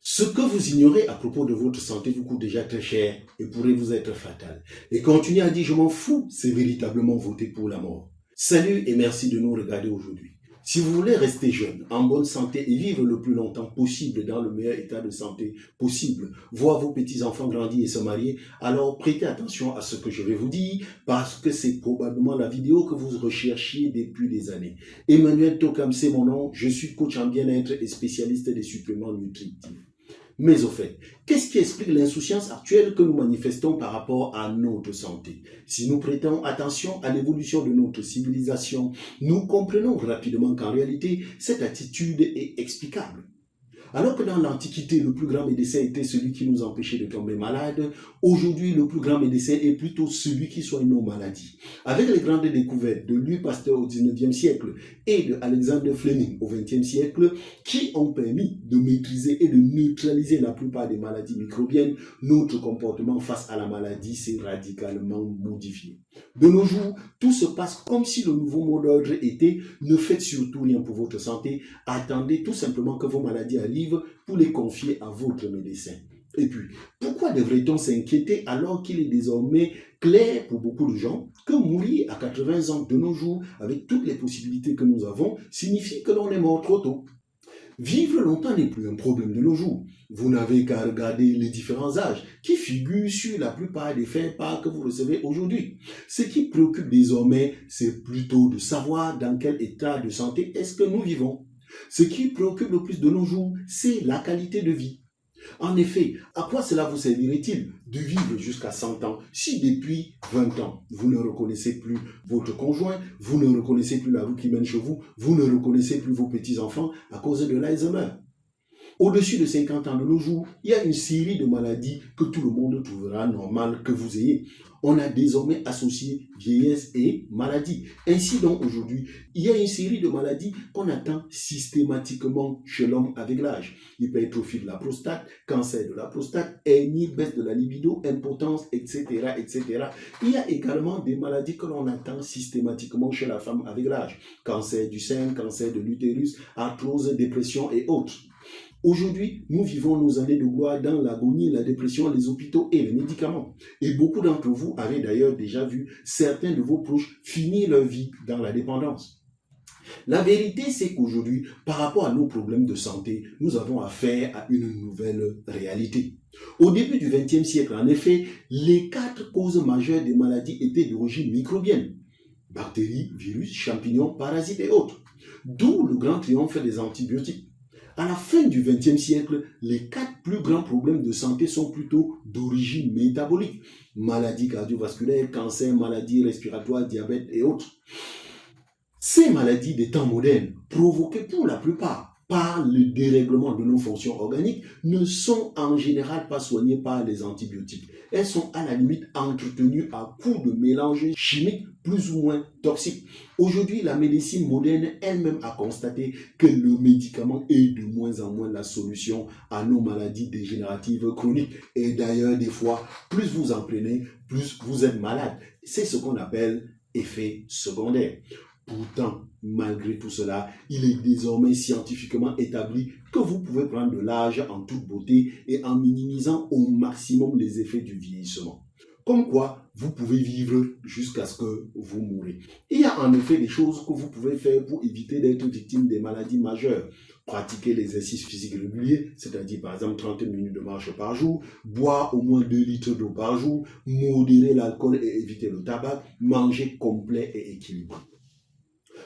Ce que vous ignorez à propos de votre santé vous coûte déjà très cher et pourrait vous être fatal. Et continuer à dire je m'en fous, c'est véritablement voter pour la mort. Salut et merci de nous regarder aujourd'hui. Si vous voulez rester jeune, en bonne santé et vivre le plus longtemps possible dans le meilleur état de santé possible, voir vos petits-enfants grandir et se marier, alors prêtez attention à ce que je vais vous dire parce que c'est probablement la vidéo que vous recherchiez depuis des années. Emmanuel Tokam, c'est mon nom, je suis coach en bien-être et spécialiste des suppléments nutritifs. Mais au fait, qu'est-ce qui explique l'insouciance actuelle que nous manifestons par rapport à notre santé? Si nous prêtons attention à l'évolution de notre civilisation, nous comprenons rapidement qu'en réalité, cette attitude est explicable. Alors que dans l'Antiquité, le plus grand médecin était celui qui nous empêchait de tomber malade, aujourd'hui, le plus grand médecin est plutôt celui qui soigne nos maladies. Avec les grandes découvertes de Louis Pasteur au 19e siècle et de Alexander Fleming au 20e siècle, qui ont permis de maîtriser et de neutraliser la plupart des maladies microbiennes, notre comportement face à la maladie s'est radicalement modifié. De nos jours, tout se passe comme si le nouveau mot d'ordre était « ne faites surtout rien pour votre santé, attendez tout simplement que vos maladies arrivent pour les confier à votre médecin ». Et puis, pourquoi devrait-on s'inquiéter alors qu'il est désormais clair pour beaucoup de gens que mourir à 80 ans de nos jours, avec toutes les possibilités que nous avons, signifie que l'on est mort trop tôt? Vivre longtemps n'est plus un problème de nos jours. Vous n'avez qu'à regarder les différents âges qui figurent sur la plupart des fins-pas que vous recevez aujourd'hui. Ce qui préoccupe désormais, c'est plutôt de savoir dans quel état de santé est-ce que nous vivons. Ce qui préoccupe le plus de nos jours, c'est la qualité de vie. En effet, à quoi cela vous servirait-il de vivre jusqu'à 100 ans si depuis 20 ans, vous ne reconnaissez plus votre conjoint, vous ne reconnaissez plus la route qui mène chez vous, vous ne reconnaissez plus vos petits-enfants à cause de l'Alzheimer? Au-dessus de 50 ans de nos jours, il y a une série de maladies que tout le monde trouvera normal que vous ayez. On a désormais associé vieillesse et maladie. Ainsi donc aujourd'hui, il y a une série de maladies qu'on attend systématiquement chez l'homme avec l'âge. Hypertrophie de la prostate, cancer de la prostate, hernie, baisse de la libido, impotence, etc., etc. Il y a également des maladies que l'on attend systématiquement chez la femme avec l'âge. Cancer du sein, cancer de l'utérus, arthrose, dépression et autres. Aujourd'hui, nous vivons nos années de gloire dans l'agonie, la dépression, les hôpitaux et les médicaments. Et beaucoup d'entre vous avez d'ailleurs déjà vu certains de vos proches finir leur vie dans la dépendance. La vérité, c'est qu'aujourd'hui, par rapport à nos problèmes de santé, nous avons affaire à une nouvelle réalité. Au début du XXe siècle, en effet, les 4 causes majeures des maladies étaient d'origine microbienne. Bactéries, virus, champignons, parasites et autres. D'où le grand triomphe des antibiotiques. À la fin du XXe siècle, les 4 plus grands problèmes de santé sont plutôt d'origine métabolique. Maladies cardiovasculaires, cancer, maladies respiratoires, diabète et autres. Ces maladies des temps modernes, provoquées pour la plupart par le dérèglement de nos fonctions organiques, ne sont en général pas soignées par les antibiotiques. Elles sont à la limite entretenues à coups de mélanges chimiques plus ou moins toxiques. Aujourd'hui, la médecine moderne elle-même a constaté que le médicament est de moins en moins la solution à nos maladies dégénératives chroniques. Et d'ailleurs, des fois, plus vous en prenez, plus vous êtes malade. C'est ce qu'on appelle effet secondaire. Pourtant, malgré tout cela, il est désormais scientifiquement établi que vous pouvez prendre de l'âge en toute beauté et en minimisant au maximum les effets du vieillissement. Comme quoi, vous pouvez vivre jusqu'à ce que vous mourrez. Il y a en effet des choses que vous pouvez faire pour éviter d'être victime des maladies majeures. Pratiquer l'exercice physique régulier, c'est-à-dire par exemple 30 minutes de marche par jour, boire au moins 2 litres d'eau par jour, modérer l'alcool et éviter le tabac, manger complet et équilibré.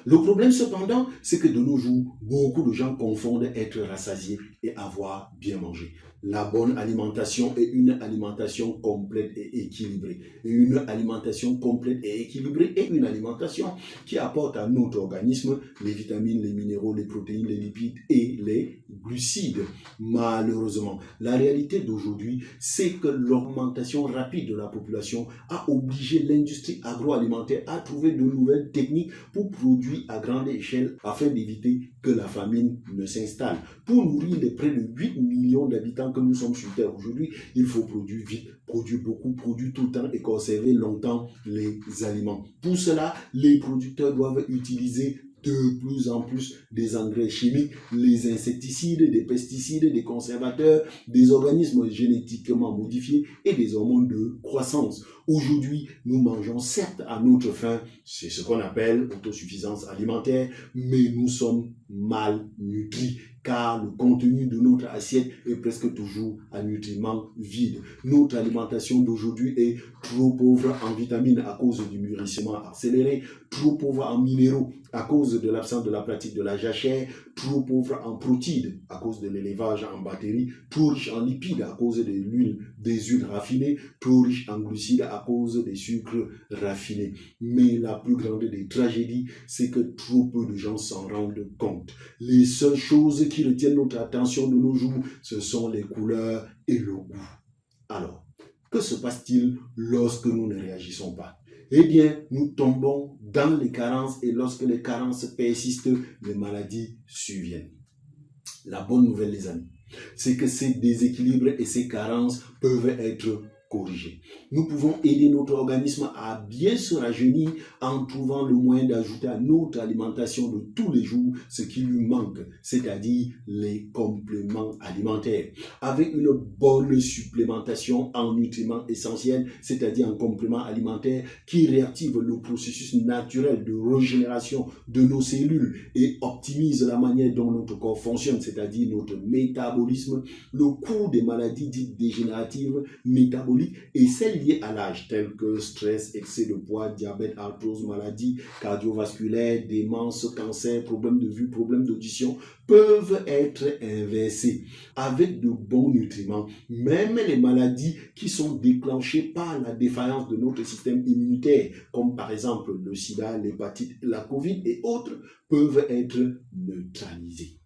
Le problème cependant, c'est que de nos jours, beaucoup de gens confondent être rassasiés et avoir bien mangé. La bonne alimentation est une alimentation complète et équilibrée. Et une alimentation complète et équilibrée est une alimentation qui apporte à notre organisme les vitamines, les minéraux, les protéines, les lipides et les glucides. Malheureusement, la réalité d'aujourd'hui, c'est que l'augmentation rapide de la population a obligé l'industrie agroalimentaire à trouver de nouvelles techniques pour produire à grande échelle afin d'éviter que la famine ne s'installe. Pour nourrir les près de 8 millions d'habitants que nous sommes sur Terre aujourd'hui, il faut produire vite, produire beaucoup, produire tout le temps et conserver longtemps les aliments. Pour cela, les producteurs doivent utiliser de plus en plus des engrais chimiques, les insecticides, des pesticides, des conservateurs, des organismes génétiquement modifiés et des hormones de croissance. Aujourd'hui, nous mangeons certes à notre faim, c'est ce qu'on appelle autosuffisance alimentaire, mais nous sommes mal nutris car le contenu de notre assiette est presque toujours à nutriments vides. Notre alimentation d'aujourd'hui est trop pauvre en vitamines à cause du mûrissement accéléré, trop pauvre en minéraux à cause de l'absence de la pratique de la jachère, trop pauvre en protéines à cause de l'élevage en batterie, trop riche en lipides à cause des huiles raffinées, trop riche en glucides à cause des sucres raffinés. Mais la plus grande des tragédies, c'est que trop peu de gens s'en rendent compte. Les seules choses qui retiennent notre attention de nos jours, ce sont les couleurs et le goût. Alors, que se passe-t-il lorsque nous ne réagissons pas? Eh bien, nous tombons dans les carences et lorsque les carences persistent, les maladies surviennent. La bonne nouvelle, les amis, c'est que ces déséquilibres et ces carences peuvent être corrigés. Nous pouvons aider notre organisme à bien se rajeunir en trouvant le moyen d'ajouter à notre alimentation de tous les jours ce qui lui manque, c'est-à-dire les compléments alimentaires. Avec une bonne supplémentation en nutriments essentiels, c'est-à-dire en compléments alimentaires qui réactivent le processus naturel de régénération de nos cellules et optimise la manière dont notre corps fonctionne, c'est-à-dire notre métabolisme, le coût des maladies dites dégénératives, métaboliques et celles liées à l'âge, telles que stress, excès de poids, diabète, arthrose, maladies cardiovasculaires, démence, cancer, problèmes de vue, problèmes d'audition, peuvent être inversées. Avec de bons nutriments, même les maladies qui sont déclenchées par la défaillance de notre système immunitaire, comme par exemple le sida, l'hépatite, la COVID et autres, peuvent être neutralisées.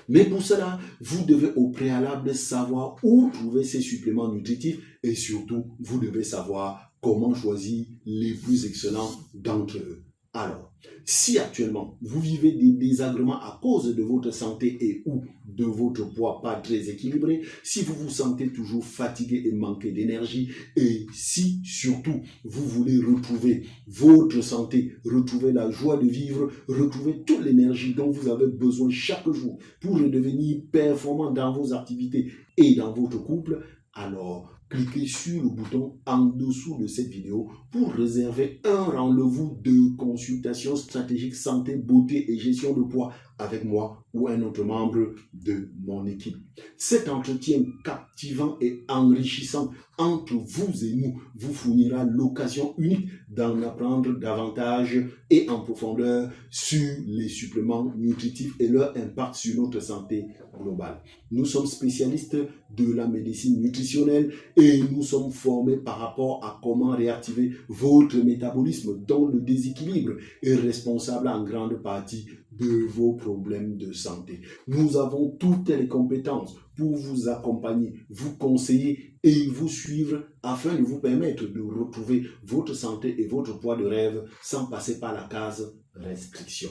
Mais pour cela, vous devez au préalable savoir où trouver ces suppléments nutritifs et surtout, vous devez savoir comment choisir les plus excellents d'entre eux. Alors, si actuellement vous vivez des désagréments à cause de votre santé et ou de votre poids pas très équilibré, si vous vous sentez toujours fatigué et manqué d'énergie, et si surtout vous voulez retrouver votre santé, retrouver la joie de vivre, retrouver toute l'énergie dont vous avez besoin chaque jour pour redevenir performant dans vos activités et dans votre couple, alors cliquez sur le bouton en dessous de cette vidéo pour réserver un rendez-vous de consultation stratégique santé, beauté et gestion de poids avec moi ou un autre membre de mon équipe. Cet entretien captivant et enrichissant entre vous et nous vous fournira l'occasion unique d'en apprendre davantage et en profondeur sur les suppléments nutritifs et leur impact sur notre santé globale. Nous sommes spécialistes de la médecine nutritionnelle et nous sommes formés par rapport à comment réactiver votre métabolisme dont le déséquilibre est responsable en grande partie de vos problèmes de santé. Nous avons toutes les compétences pour vous accompagner, vous conseiller et vous suivre afin de vous permettre de retrouver votre santé et votre poids de rêve sans passer par la case restriction.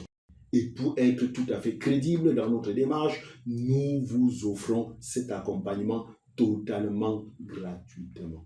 Et pour être tout à fait crédible dans notre démarche, nous vous offrons cet accompagnement totalement gratuitement.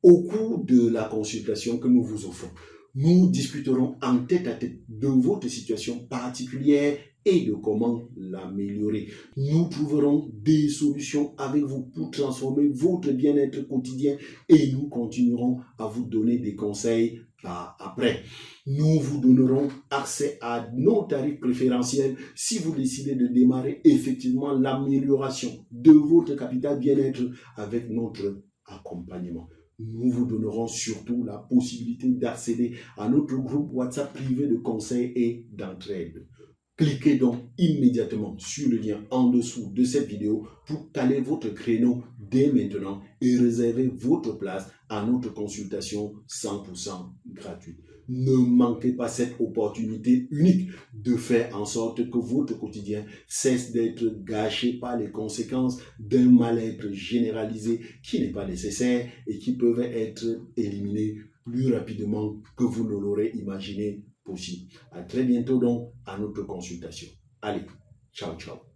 Au cours de la consultation que nous vous offrons, nous discuterons en tête-à-tête de votre situation particulière et de comment l'améliorer. Nous trouverons des solutions avec vous pour transformer votre bien-être quotidien et nous continuerons à vous donner des conseils par après. Nous vous donnerons accès à nos tarifs préférentiels si vous décidez de démarrer effectivement l'amélioration de votre capital bien-être avec notre accompagnement. Nous vous donnerons surtout la possibilité d'accéder à notre groupe WhatsApp privé de conseils et d'entraide. Cliquez donc immédiatement sur le lien en dessous de cette vidéo pour caler votre créneau dès maintenant et réserver votre place à notre consultation 100% gratuite. Ne manquez pas cette opportunité unique de faire en sorte que votre quotidien cesse d'être gâché par les conséquences d'un mal-être généralisé qui n'est pas nécessaire et qui peuvent être éliminés plus rapidement que vous ne l'aurez imaginé possible. À très bientôt donc à notre consultation. Allez, ciao, ciao.